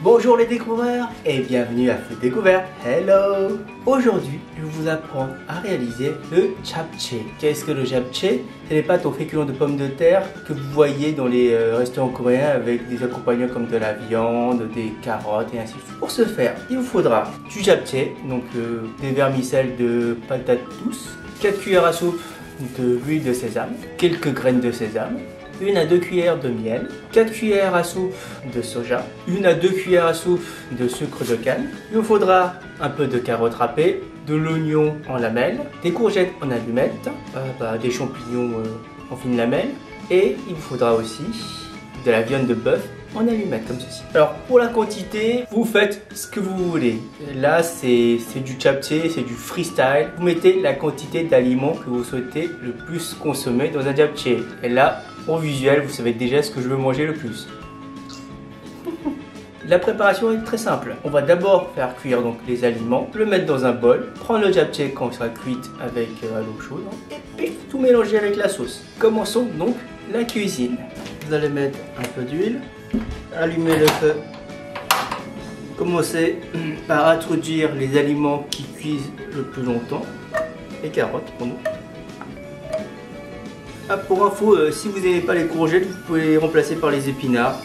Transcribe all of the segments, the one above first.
Bonjour les découvreurs et bienvenue à Food Découverte. Hello. Aujourd'hui, je vais vous apprendre à réaliser le japchae. Qu'est-ce que le japchae? C'est les pâtes aux féculents de pommes de terre que vous voyez dans les restaurants coréens avec des accompagnants comme de la viande, des carottes et ainsi de suite. Pour ce faire, il vous faudra du japchae, donc des vermicelles de patates douces, 4 cuillères à soupe de l'huile de sésame, quelques graines de sésame, 1 à 2 cuillères de miel, 4 cuillères à soupe de soja, 1 à 2 cuillères à soupe de sucre de canne. Il vous faudra un peu de carottes râpées, de l'oignon en lamelles, des courgettes en allumettes, des champignons en fines lamelles et il vous faudra aussi de la viande de bœuf en allumettes comme ceci. Alors pour la quantité, vous faites ce que vous voulez. Là c'est du japchae, c'est du freestyle. Vous mettez la quantité d'aliments que vous souhaitez le plus consommer dans un japchae. Et là, au visuel, vous savez déjà ce que je veux manger le plus. La préparation est très simple. On va d'abord faire cuire donc les aliments, le mettre dans un bol, prendre le japchae quand il sera cuit avec l'eau chaude et puis tout mélanger avec la sauce. Commençons donc la cuisine. Vous allez mettre un peu d'huile, allumer le feu, commencez par introduire les aliments qui cuisent le plus longtemps, les carottes pour nous. Ah, pour info, si vous n'aimez pas les courgettes, vous pouvez les remplacer par les épinards.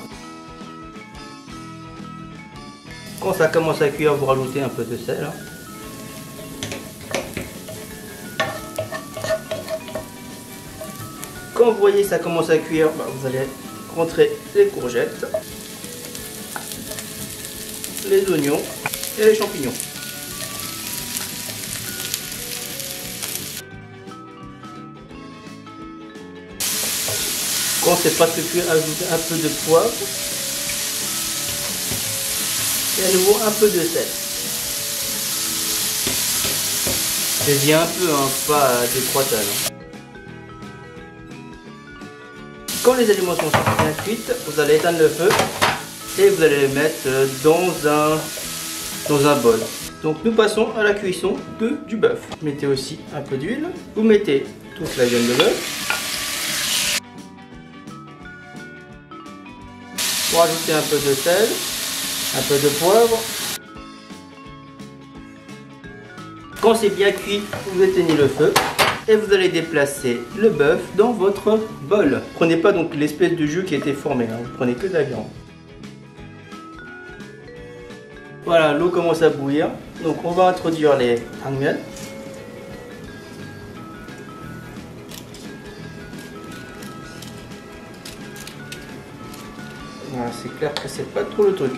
Quand ça commence à cuire, vous rajoutez un peu de sel. Quand vous voyez ça commence à cuire, vous allez rentrer les courgettes, les oignons et les champignons. Quand c'est presque cuit, ajoutez un peu de poivre et à nouveau un peu de sel. Saisissez un peu, pas des 3 tonnes. Quand les aliments sont bien cuits, vous allez éteindre le feu et vous allez les mettre dans un bol. Donc nous passons à la cuisson du bœuf. Mettez aussi un peu d'huile. Vous mettez toute la viande de bœuf. Pour ajouter un peu de sel, un peu de poivre. Quand c'est bien cuit, vous éteignez le feu et vous allez déplacer le bœuf dans votre bol. Prenez pas donc l'espèce de jus qui a été formé, vous prenez que de la viande. Voilà, l'eau commence à bouillir, donc on va introduire les tangmyeon. Voilà, c'est clair que c'est pas trop le truc.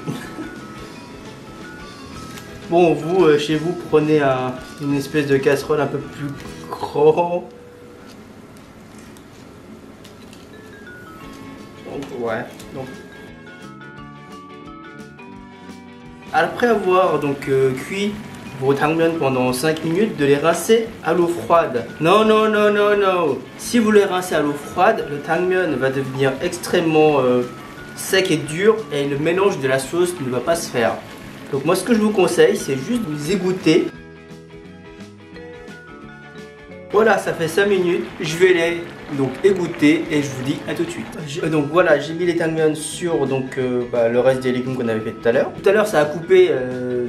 Bon, vous, chez vous, prenez une espèce de casserole un peu plus grand. Donc, ouais. Donc. Après avoir cuit vos tangmyeon pendant 5 minutes, de les rincer à l'eau froide. Non, non, non, non, non. Si vous les rincez à l'eau froide, le tangmyeon va devenir extrêmement sec et dur et le mélange de la sauce ne va pas se faire. Donc moi ce que je vous conseille, c'est juste de vous égoutter. Voilà, ça fait 5 minutes, je vais les égoutter et je vous dis à tout de suite. Donc voilà, j'ai mis les tangmyeon sur le reste des légumes qu'on avait fait tout à l'heure. Tout à l'heure ça a coupé,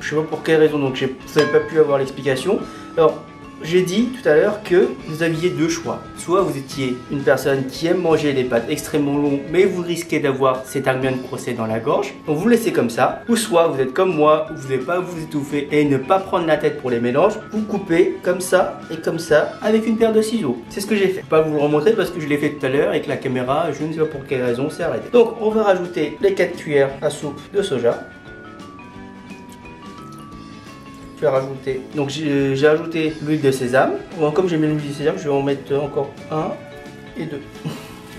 je sais pas pour quelle raison, donc vous n'avez pas pu avoir l'explication. Alors j'ai dit tout à l'heure que vous aviez deux choix. Soit vous étiez une personne qui aime manger des pâtes extrêmement longues, mais vous risquez d'avoir ces tangmyeon coincés dans la gorge. Donc vous laissez comme ça. Ou soit vous êtes comme moi, vous n'allez pas vous étouffer et ne pas prendre la tête pour les mélanges. Vous coupez comme ça et comme ça avec une paire de ciseaux. C'est ce que j'ai fait. Je ne vais pas vous le remontrer parce que je l'ai fait tout à l'heure et que la caméra, je ne sais pas pour quelle raison, s'est arrêtée. Donc on va rajouter les 4 cuillères à soupe de soja. Rajouter. Donc j'ai ajouté l'huile de sésame. Bon, comme j'ai mis l'huile de sésame, je vais en mettre encore 1 et 2.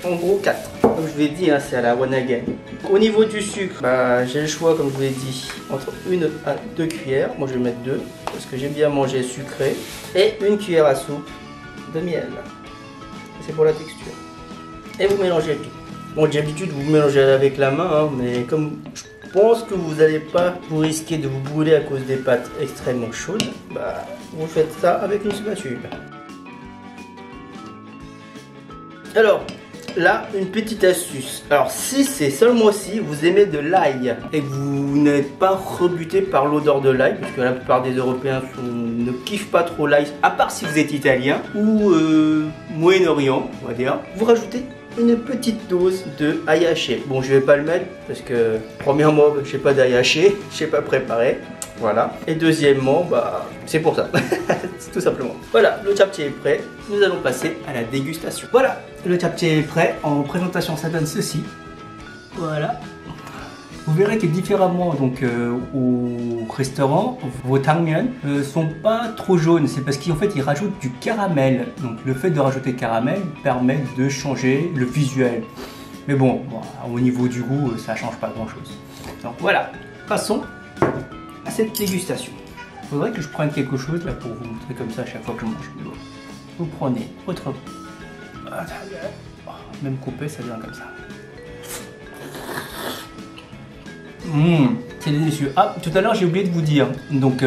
En gros 4. Comme je vous l'ai dit, c'est à la one again. Au niveau du sucre, j'ai le choix, comme je vous l'ai dit, entre 1 à 2 cuillères. Moi je vais mettre 2 parce que j'aime bien manger sucré. Et 1 cuillère à soupe de miel. C'est pour la texture. Et vous mélangez tout. Bon, d'habitude vous mélangez avec la main, mais comme je pense que vous n'allez pas vous risquer de vous brûler à cause des pâtes extrêmement chaudes, vous faites ça avec une spatule. Alors, là, une petite astuce. Alors, si c'est seulement si vous aimez de l'ail et que vous n'êtes pas rebuté par l'odeur de l'ail, parce que la plupart des Européens ne kiffent pas trop l'ail, à part si vous êtes italien ou Moyen-Orient, on va dire, vous rajoutez une petite dose de ail haché. Bon, je vais pas le mettre parce que, premièrement, je sais pas d'ail haché, je sais pas préparer. Voilà. Et deuxièmement, bah, c'est pour ça. Tout simplement. Voilà, le japchae est prêt. Nous allons passer à la dégustation. Voilà, le japchae est prêt. En présentation, ça donne ceci. Voilà. Vous verrez que différemment donc au restaurant, vos tangmyeon sont pas trop jaunes. C'est parce qu'en fait ils rajoutent du caramel. Donc le fait de rajouter caramel permet de changer le visuel. Mais bon, au niveau du goût, ça change pas grand chose. Donc voilà, passons à cette dégustation. Il faudrait que je prenne quelque chose là pour vous montrer comme ça à chaque fois que je mange. Vous prenez votre... Même coupé, ça vient comme ça. C'est délicieux. Ah, tout à l'heure j'ai oublié de vous dire. Donc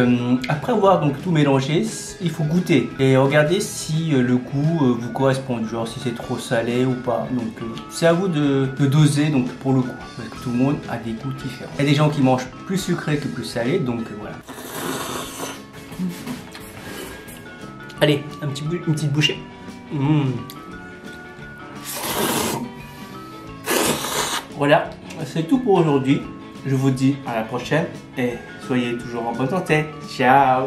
après avoir donc tout mélangé, il faut goûter et regarder si le goût vous correspond, genre si c'est trop salé ou pas. Donc c'est à vous de doser donc pour le goût, parce que tout le monde a des goûts différents. Il y a des gens qui mangent plus sucré que plus salé, donc voilà. Allez, une petite bouchée. Voilà, c'est tout pour aujourd'hui. Je vous dis à la prochaine et soyez toujours en bonne santé. Ciao!